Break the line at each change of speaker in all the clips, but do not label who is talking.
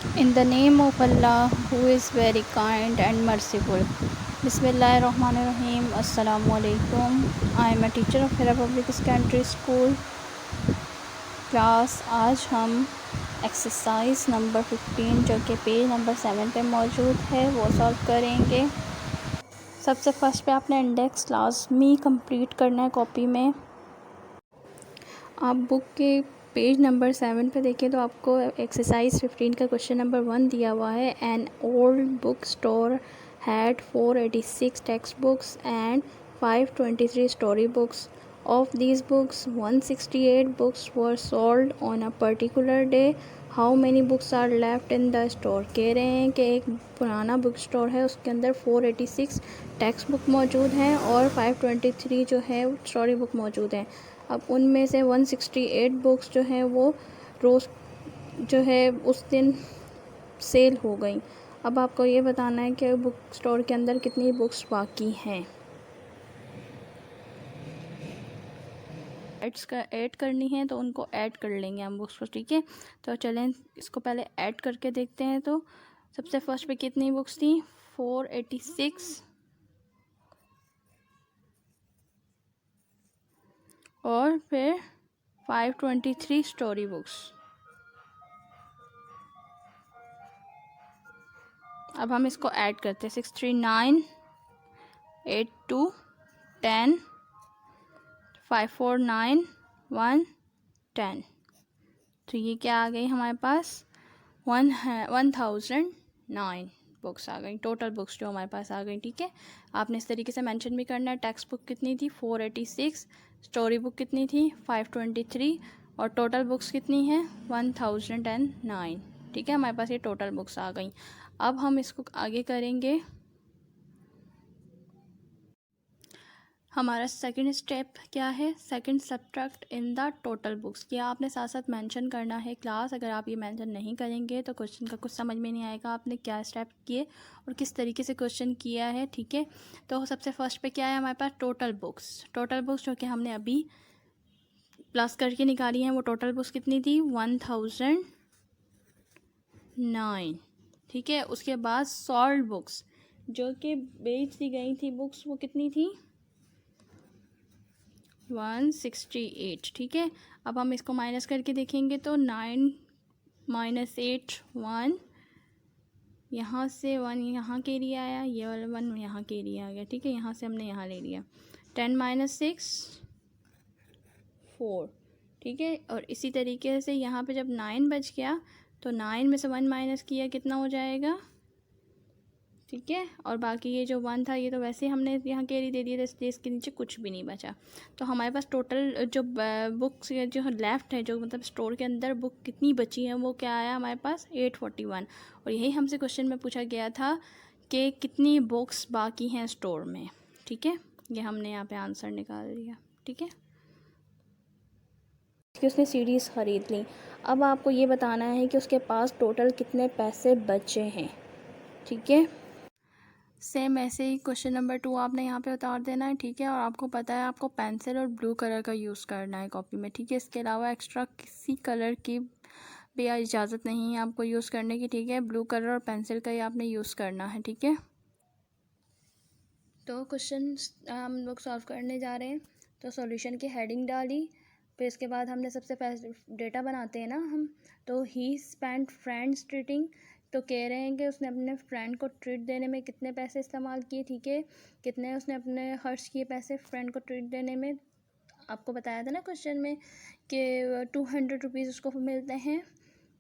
In the name of Allah, who is very kind and merciful. Bismillahirrahmanirrahim. Assalamu alaikum. I am a teacher of Hira Public Secondary School. Class आज हम exercise number 15 जो कि page number 7 पे मौजूद है वो solve करेंगे। सबसे फर्स्ट पे आपने इंडेक्स लाजमी कंप्लीट करना है कॉपी में। आप बुक के पेज नंबर 7 पे देखें तो आपको एक्सरसाइज 15 का क्वेश्चन नंबर 1 दिया हुआ है। An old book store had 486 text books and 523 story books. Of these books 168 books were sold on a particular day. How many books are left in the store. कह रहे हैं कि एक पुराना बुक स्टोर है, उसके अंदर 486 टेक्स्ट बुक मौजूद हैं और 523 जो है स्टोरी बुक मौजूद हैं। अब उनमें से 168 बुक्स जो हैं वो रोज़ जो है उस दिन सेल हो गई। अब आपको ये बताना है कि बुक स्टोर के अंदर कितनी बुक्स बाकी हैं। ऐड करनी है तो उनको ऐड कर लेंगे हम बुक्स को, ठीक है। तो चलें इसको पहले ऐड करके देखते हैं। तो सबसे फर्स्ट पे कितनी बुक्स थी, 486 और फिर 523 स्टोरी बुक्स। अब हम इसको ऐड करते हैं, 639 82 10 549 1 10। तो ये क्या आ गई हमारे पास, 1009 बुक्स आ गई, टोटल बुक्स जो हमारे पास आ गई, ठीक है। आपने इस तरीके से मेंशन भी करना है। टेक्स्ट बुक कितनी थी, 486, स्टोरी बुक कितनी थी, 523 और टोटल बुक्स कितनी है, 1009, ठीक है। हमारे पास ये टोटल बुक्स आ गई। अब हम इसको आगे करेंगे। हमारा सेकंड स्टेप क्या है, second subtract in the total books. क्या आपने साथ साथ मेंशन करना है क्लास। अगर आप ये मेंशन नहीं करेंगे तो क्वेश्चन का कुछ समझ में नहीं आएगा आपने क्या स्टेप किए और किस तरीके से क्वेश्चन किया है, ठीक है। तो सबसे फर्स्ट पे क्या है हमारे पास, टोटल बुक्स। टोटल बुक्स जो कि हमने अभी प्लस करके निकाली हैं, वो टोटल बुक्स कितनी थी, 1009, ठीक है। उसके बाद सॉल्ड बुक्स जो कि बेच दी गई थी बुक्स, वो कितनी थी, 168, ठीक है। अब हम इसको माइनस करके देखेंगे तो 9 - 8 1, यहाँ से 1 यहाँ के लिए आया, ये वाला 1 यहाँ के लिए आ गया, ठीक है। यहाँ से हमने यहाँ ले लिया, 10 - 6 4, ठीक है। और इसी तरीके से यहाँ पे जब 9 बच गया तो 9 में से 1 माइनस किया, कितना हो जाएगा, ठीक है। और बाकी ये जो 1 था ये तो वैसे हमने यहाँ कैरी दे दिया था, इसलिए इसके नीचे कुछ भी नहीं बचा। तो हमारे पास टोटल जो बुक्स जो लेफ़्ट है, जो मतलब स्टोर के अंदर बुक कितनी बची है, वो क्या आया हमारे पास, 841। और यही हमसे क्वेश्चन में पूछा गया था कि कितनी बुक्स बाकी हैं स्टोर में, ठीक है। ये हमने यहाँ पे आंसर निकाल दिया, ठीक है। कि उसने सीडीज़ ख़रीद ली। अब आपको ये बताना है कि उसके पास टोटल कितने पैसे बचे हैं, ठीक है। सेम ऐसे ही क्वेश्चन नंबर 2 आपने यहाँ पे उतार देना है, ठीक है। और आपको पता है आपको पेंसिल और ब्लू कलर का यूज़ करना है कॉपी में, ठीक है। इसके अलावा एक्स्ट्रा किसी कलर की भी इजाज़त नहीं है आपको यूज़ करने की, ठीक है। ब्लू कलर और पेंसिल का ही आपने यूज़ करना है, ठीक है। तो क्वेश्चन हम लोग सॉल्व करने जा रहे हैं। तो सॉल्यूशन की हेडिंग डाली, फिर इसके बाद हमने सबसे पहले डेटा बनाते हैं ना हम। तो ही स्पेंट फ्रेंड्स ट्रीटिंग, तो कह रहे हैं कि उसने अपने फ्रेंड को ट्रीट देने में कितने पैसे इस्तेमाल किए, ठीक है। कितने उसने अपने खर्च किए पैसे फ्रेंड को ट्रीट देने में। आपको बताया था ना क्वेश्चन में कि 200 रुपीज़ उसको मिलते हैं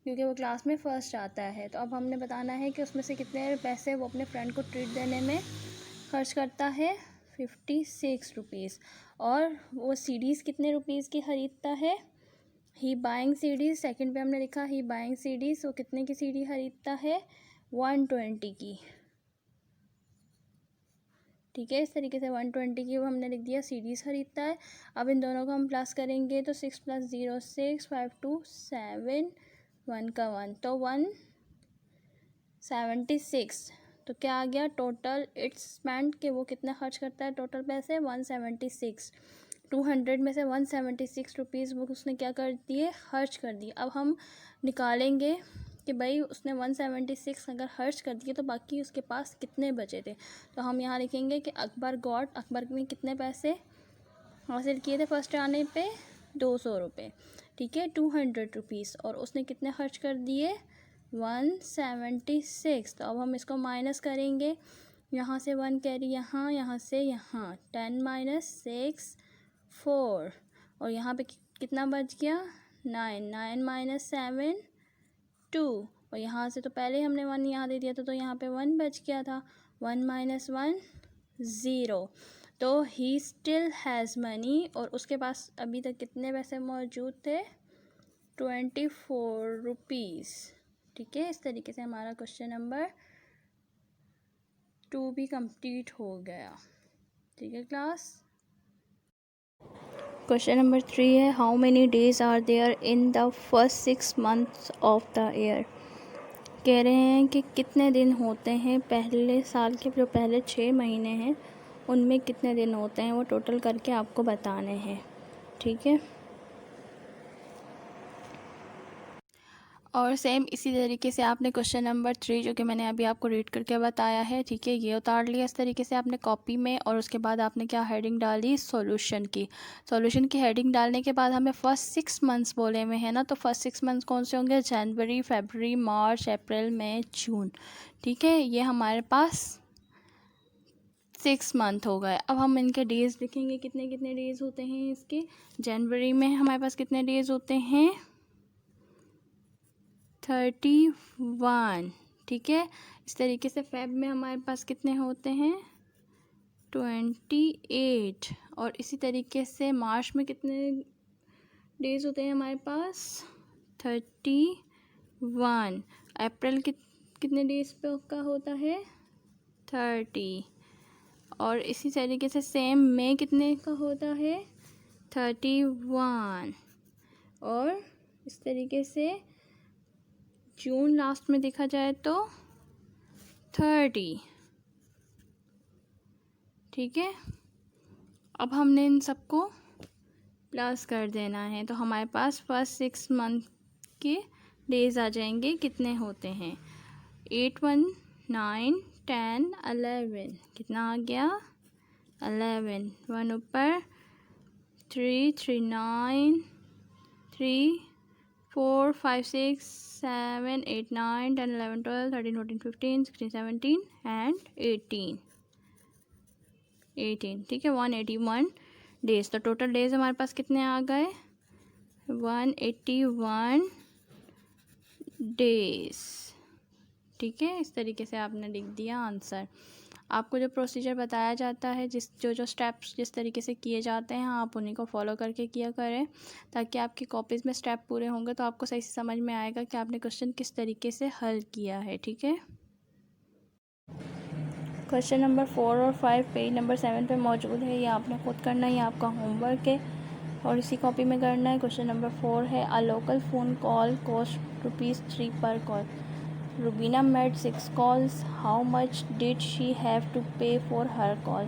क्योंकि वो क्लास में फ़र्स्ट आता है। तो अब हमने बताना है कि उसमें से कितने पैसे वो अपने फ्रेंड को ट्रीट देने में खर्च करता है, 56 रुपीज़। और वो सीडीज़ कितने रुपीज़ की ख़रीदता है, ही बाइंग सीडीज़। सेकंड पे हमने लिखा ही बाइंग सीडीज़, वो कितने की सीडी ख़रीदता है, 120 की, ठीक है। इस तरीके से 120 की वो हमने लिख दिया सीडीज़ ख़रीदता है। अब इन दोनों को हम प्लस करेंगे तो 6 + 0 6 5 2 7 1 का 1 तो 176। तो क्या आ गया टोटल इट्स स्पेंड, के वो कितना खर्च करता है टोटल पैसे, 176। 200 में से 176 रुपीज़ वो उसने क्या कर दिए, खर्च कर दिए। अब हम निकालेंगे कि भाई उसने 176 अगर खर्च कर दिए तो बाकी उसके पास कितने बचे थे। तो हम यहाँ लिखेंगे कि अकबर ने कितने पैसे हासिल किए थे फर्स्ट आने पे, 200 रुपये, ठीक है, 200 रुपीज़, और उसने कितने खर्च कर दिए, 176। तो अब हम इसको माइनस करेंगे, यहाँ से 1 कैरी यहाँ से यहाँ, 10 माइनस 6 4, और यहाँ पे कितना बच गया, 9 माइनस 7 2, और यहाँ से तो पहले हमने 1 यहाँ दे दिया था तो यहाँ पे 1 बच गया था, 1 माइनस 1 0। तो ही स्टिल हैज़ मनी, और उसके पास अभी तक कितने पैसे मौजूद थे, 24 रुपीज़, ठीक है। इस तरीके से हमारा क्वेश्चन नंबर 2 भी कंप्लीट हो गया, ठीक है क्लास। क्वेश्चन नंबर 3 है, how many days are there in the first 6 months of the year. कह रहे हैं कि कितने दिन होते हैं पहले साल के, जो पहले 6 महीने हैं उनमें कितने दिन होते हैं, वो टोटल करके आपको बताने हैं, ठीक है। और सेम इसी तरीके से आपने क्वेश्चन नंबर 3 जो कि मैंने अभी आपको रीड करके बताया है, ठीक है, ये उतार लिया इस तरीके से आपने कॉपी में, और उसके बाद आपने क्या हेडिंग डाली, सॉल्यूशन की। सॉल्यूशन की हेडिंग डालने के बाद हमें फर्स्ट 6 मंथ्स बोले हुए हैं ना, तो फर्स्ट 6 मंथ्स कौन से होंगे, जनवरी, फरवरी, मार्च, अप्रैल, मई, जून, ठीक है, ये हमारे पास 6 मंथ हो गए। अब हम इनके डेज़ लिखेंगे, कितने कितने डेज़ होते हैं इसके। जनवरी में हमारे पास कितने डेज़ होते हैं, 31, ठीक है। इस तरीके से फेब में हमारे पास कितने होते हैं, 28, और इसी तरीके से मार्च में कितने डेज़ होते हैं हमारे पास, 31। अप्रैल कितने डेज़ पे का होता है, 30, और इसी तरीके से सेम मई कितने का होता है, 31, और इस तरीके से जून लास्ट में देखा जाए तो 30, ठीक है। अब हमने इन सबको प्लस कर देना है, तो हमारे पास फर्स्ट 6 मंथ के डेज़ आ जाएंगे, कितने होते हैं, 8 1 9 10 11, कितना आ गया, 11, 1 ऊपर, 3 3 9 3 4 5 6 7 8 9 10 11 12 13 14 15 16 17 एंड 18, ठीक है, 181 डेज़। तो टोटल डेज़ हमारे पास कितने आ गए, 181 डेज़, ठीक है। इस तरीके से आपने लिख दिया आंसर। आपको जो प्रोसीजर बताया जाता है, जो स्टेप्स जिस तरीके से किए जाते हैं, आप उन्हीं को फॉलो करके किया करें, ताकि आपकी कॉपीज़ में स्टेप पूरे होंगे तो आपको सही से समझ में आएगा कि आपने क्वेश्चन किस तरीके से हल किया है, ठीक है। क्वेश्चन नंबर 4 और 5 पेज नंबर 7 पे मौजूद है, ये आपने खुद करना है, ये आपका होमवर्क है और इसी कॉपी में करना है। क्वेश्चन नंबर 4 है, a local phone call cost ₹3 per call. Rubina made 6 calls, how much did she have to pay for her call.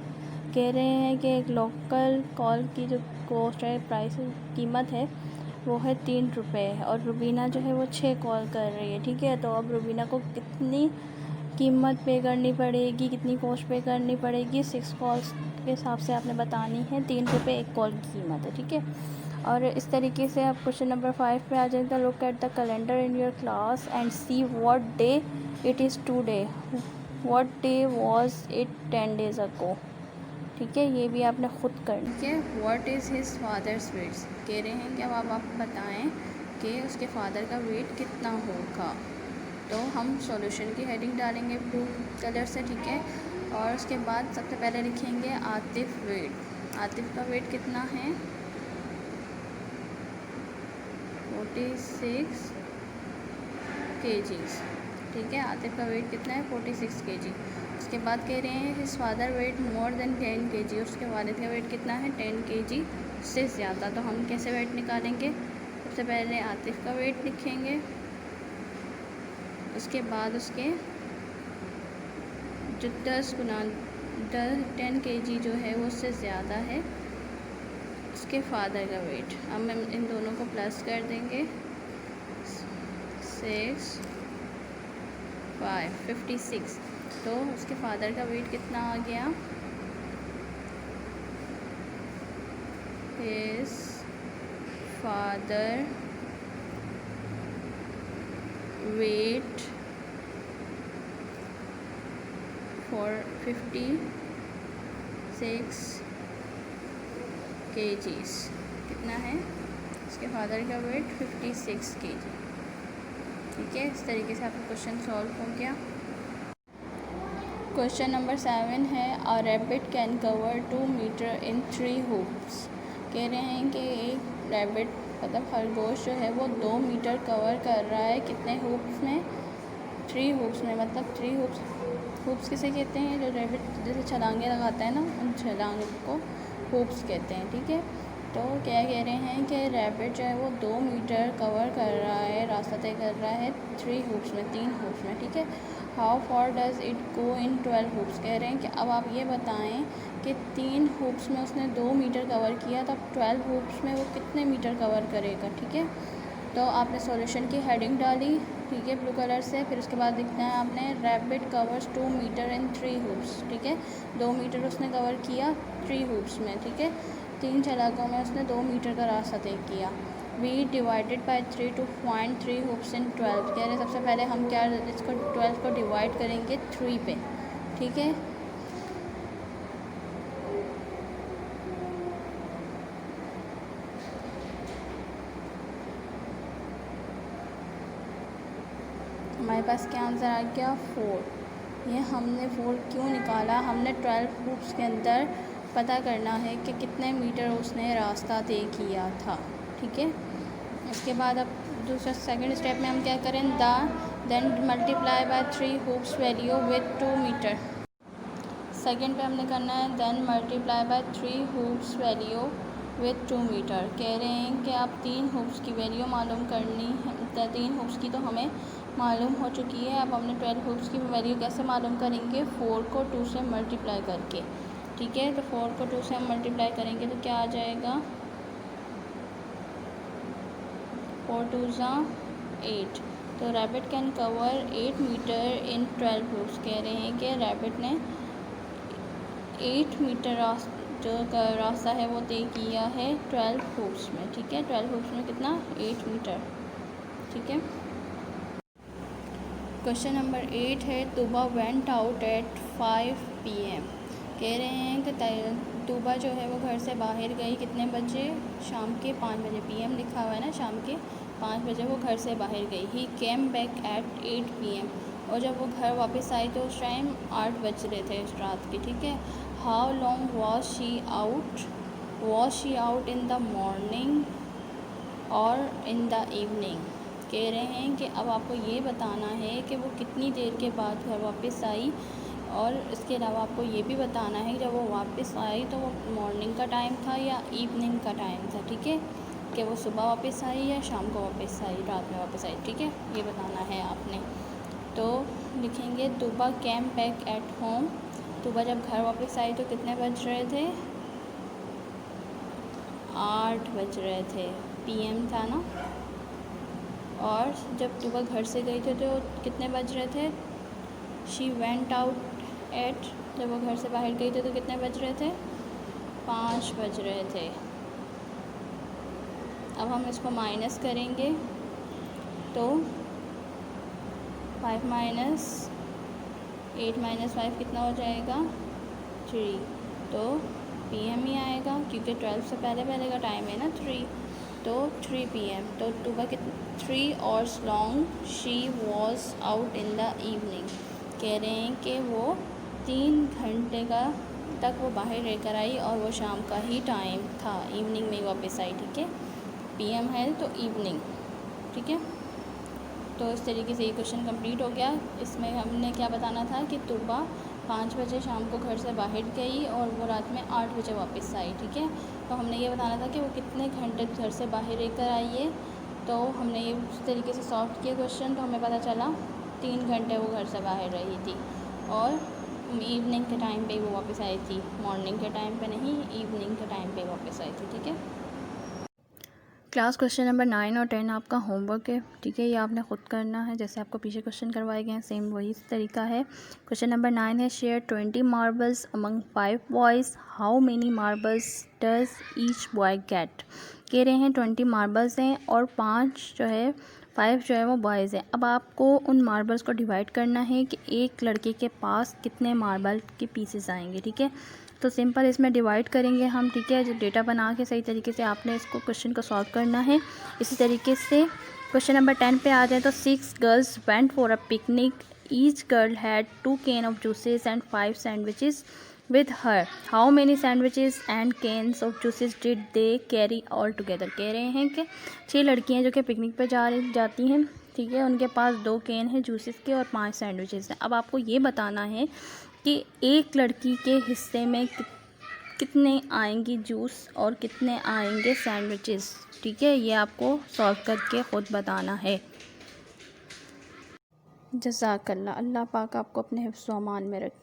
कह रहे हैं कि एक लोकल कॉल की जो कॉस्ट है, प्राइस कीमत है, वो है ₹3 और रुबीना जो है वो 6 कॉल कर रही है, ठीक है। तो अब रुबीना को कितनी कीमत पे करनी पड़ेगी, कितनी कॉस्ट पे करनी पड़ेगी, 6 कॉल्स के हिसाब से आपने बतानी है, ₹3 एक कॉल की कीमत है, ठीक है। और इस तरीके से आप क्वेश्चन नंबर 5 पे आ जाएंगे। Look at the calendar in your class and see what day it is today, what day was it 10 days ago, ठीक है। ये भी आपने खुद करना, ठीक है। What is his father's weights, कह रहे हैं कि अब आप बताएं कि उसके फादर का वेट कितना होगा। तो हम सॉल्यूशन की हेडिंग डालेंगे ब्लू कलर से, ठीक है। और उसके बाद सबसे पहले लिखेंगे आतिफ वेट। आतिफ का वेट कितना है, 46 kgs, ठीक है। आतिफ का वेट कितना है, 46 kg। उसके बाद कह रहे हैं his father weight more than 10 kg, उसके वालिद का वेट कितना है, 10 kg से ज़्यादा। तो हम कैसे वेट निकालेंगे, सबसे पहले आतिफ का वेट लिखेंगे, उसके बाद उसके जो 10 kg जो है वो उससे ज़्यादा है उसके फादर का वेट। अब हम इन दोनों को प्लस कर देंगे, 6 56। तो उसके फादर का वेट कितना आ गया? His father weight for 56 kgs। कितना है इसके फादर का वेट? 56 kg। ठीक है, इस तरीके से आपका क्वेश्चन सॉल्व हो गया। क्वेश्चन नंबर 7 है a rabbit can cover 2 metre in 3 hops. कह रहे हैं कि एक रैबिट मतलब खरगोश जो है वो 2 मीटर कवर कर रहा है कितने हूप्स में? 3 हूप्स में। मतलब 3 हूप्स किसे कहते हैं? जो रैबिट जैसे छलांगे लगाता है ना, उन छलांगे को हूप्स कहते हैं। ठीक है, तो क्या कह रहे हैं कि रैबिट जो है वो 2 मीटर कवर कर रहा है, रास्ता तय कर रहा है 3 हूप्स में, 3 हूप्स में। ठीक है, how for does it go in 12 hops. कह रहे हैं कि अब आप ये बताएं कि 3 हूप्स में उसने 2 मीटर कवर किया, तो अब 12 हूप्स में वो कितने मीटर कवर करेगा। ठीक है, तो आपने सॉल्यूशन की हेडिंग डाली, ठीक है, ब्लू कलर से। फिर उसके बाद लिखना है आपने rabbit covers 2 metre in 3 hoops. ठीक है, 2 मीटर उसने कवर किया 3 हूप्स में। ठीक है, 3 छलाकों में उसने 2 मीटर का रास्ता तय किया। We divided by 3 to find 3 hoops in 12। कह रहे हैं सबसे पहले हम क्या इसको 12 को डिवाइड करेंगे 3 पे। ठीक है, हमारे पास क्या आंसर आ गया? 4। ये हमने 4 क्यों निकाला? हमने 12 हूप्स के अंदर पता करना है कि कितने मीटर उसने रास्ता तय किया था। ठीक है, इसके बाद अब दूसरा सेकंड स्टेप में हम क्या करें? Then multiply by 3 hops value with 2 metre. Second पे हमने करना है then multiply by 3 hops value with 2 metre. कह रहे हैं कि आप 3 हूप्स की वैल्यू मालूम करनी है। 3 हूप्स की तो हमें मालूम हो चुकी है, अब हमने 12 हूप्स की वैल्यू कैसे मालूम करेंगे? 4 को 2 से मल्टीप्लाई करके। ठीक है, तो 4 को 2 से हम मल्टीप्लाई करेंगे तो क्या आ जाएगा? 4 2 ज़ा 8। तो rabbit can cover 8 metre in 12 hops. कह रहे हैं कि रैबिट ने 8 मीटर जो रास्ता है वो तय किया है 12 हूप्स में। ठीक है, 12 हूप्स में कितना? 8 मीटर। ठीक है, क्वेश्चन नंबर 8 है Tuba went out at 5 PM। कह रहे हैं कि तूबा जो है वो घर से बाहर गई कितने बजे? शाम के 5 बजे। PM लिखा हुआ है ना, शाम के 5 बजे वो घर से बाहर गई। ही केम बैक एट 8 PM। और जब वो घर वापस आई तो उस टाइम 8 बज रहे थे उस रात के। ठीक है, how long was she out? Was she out in the morning और इन द इवनिंग। कह रहे हैं कि अब आपको ये बताना है कि वो कितनी देर के बाद घर वापस आई, और इसके अलावा आपको ये भी बताना है कि जब वो वापस आई तो वो मॉर्निंग का टाइम था या इवनिंग का टाइम था। ठीक है, कि वो सुबह वापस आई या शाम को वापस आई, रात में वापस आई। ठीक है, ये बताना है आपने। तो लिखेंगे Tuba came back at home. Tuba जब घर वापस आई तो कितने बज रहे थे? 8 बज रहे थे। PM था ना। और जब तूबा घर से गई थी तो कितने बज रहे थे? She went out eight. जब वो घर से बाहर गई थी तो कितने बज रहे थे? 5 बज रहे थे। अब हम इसको माइनस करेंगे तो 5 माइनस 8 माइनस 5 कितना हो जाएगा? 3। तो PM ही आएगा क्योंकि 12 से पहले का टाइम है ना 3, तो 3 PM। तो टूबा कितने 3 hours long she was out in the evening. कह रहे हैं कि वो 3 घंटे का तक वो बाहर रहकर आई और वो शाम का ही टाइम था, इवनिंग में वापस आई। ठीक है, PM है तो इवनिंग। ठीक है, तो इस तरीके से ये क्वेश्चन कंप्लीट हो गया। इसमें हमने क्या बताना था कि तूबा 5 बजे शाम को घर से बाहर गई और वो रात में 8 बजे वापस आई। ठीक है, तो हमने ये बताना था कि वो कितने घंटे घर से बाहर रहकर आई है। तो हमने ये उस तरीके से सॉल्व किया क्वेश्चन, तो हमें पता चला 3 घंटे वो घर से बाहर रही थी और इवनिंग के टाइम पे वो वापस आई थी, मॉर्निंग के टाइम पे नहीं, इवनिंग के टाइम पे वापस आई थी। ठीक है, क्लास क्वेश्चन नंबर 9 और 10 आपका होमवर्क है, ठीक है। ये आपने ख़ुद करना है, जैसे आपको पीछे क्वेश्चन करवाए गए हैं सेम वही तरीका है। क्वेश्चन नंबर 9 है, share 20 marbles among 5 boys, how many marbles does each boy get. कह रहे हैं 20 मार्बल्स हैं और 5 जो है वो बॉयज़ हैं। अब आपको उन मार्बल्स को डिवाइड करना है कि एक लड़के के पास कितने मार्बल के पीसेस आएंगे, ठीक है। तो सिंपल इसमें डिवाइड करेंगे हम, ठीक है। जो डेटा बना के सही तरीके से आपने इसको क्वेश्चन को सॉल्व करना है। इसी तरीके से क्वेश्चन नंबर 10 पे आ जाए तो 6 girls went for a picnic, each girl had 2 can of juices and 5 sandwiches with her, how many sandwiches and cans of juices did they carry all together. कह रहे हैं कि 6 लड़कियां जो कि पिकनिक पर जाती हैं, ठीक है। उनके पास 2 कैन हैं जूसेस के और 5 सैंडविचेस हैं। अब आपको ये बताना है कि एक लड़की के हिस्से में कितने आएंगी जूस और कितने आएंगे सैंडविचेस, ठीक है। ये आपको सॉल्व करके ख़ुद बताना है। जज़ाकल्लाह। अल्लाह पाक आपको अपने हिफ्ज़ व अमान में रखे।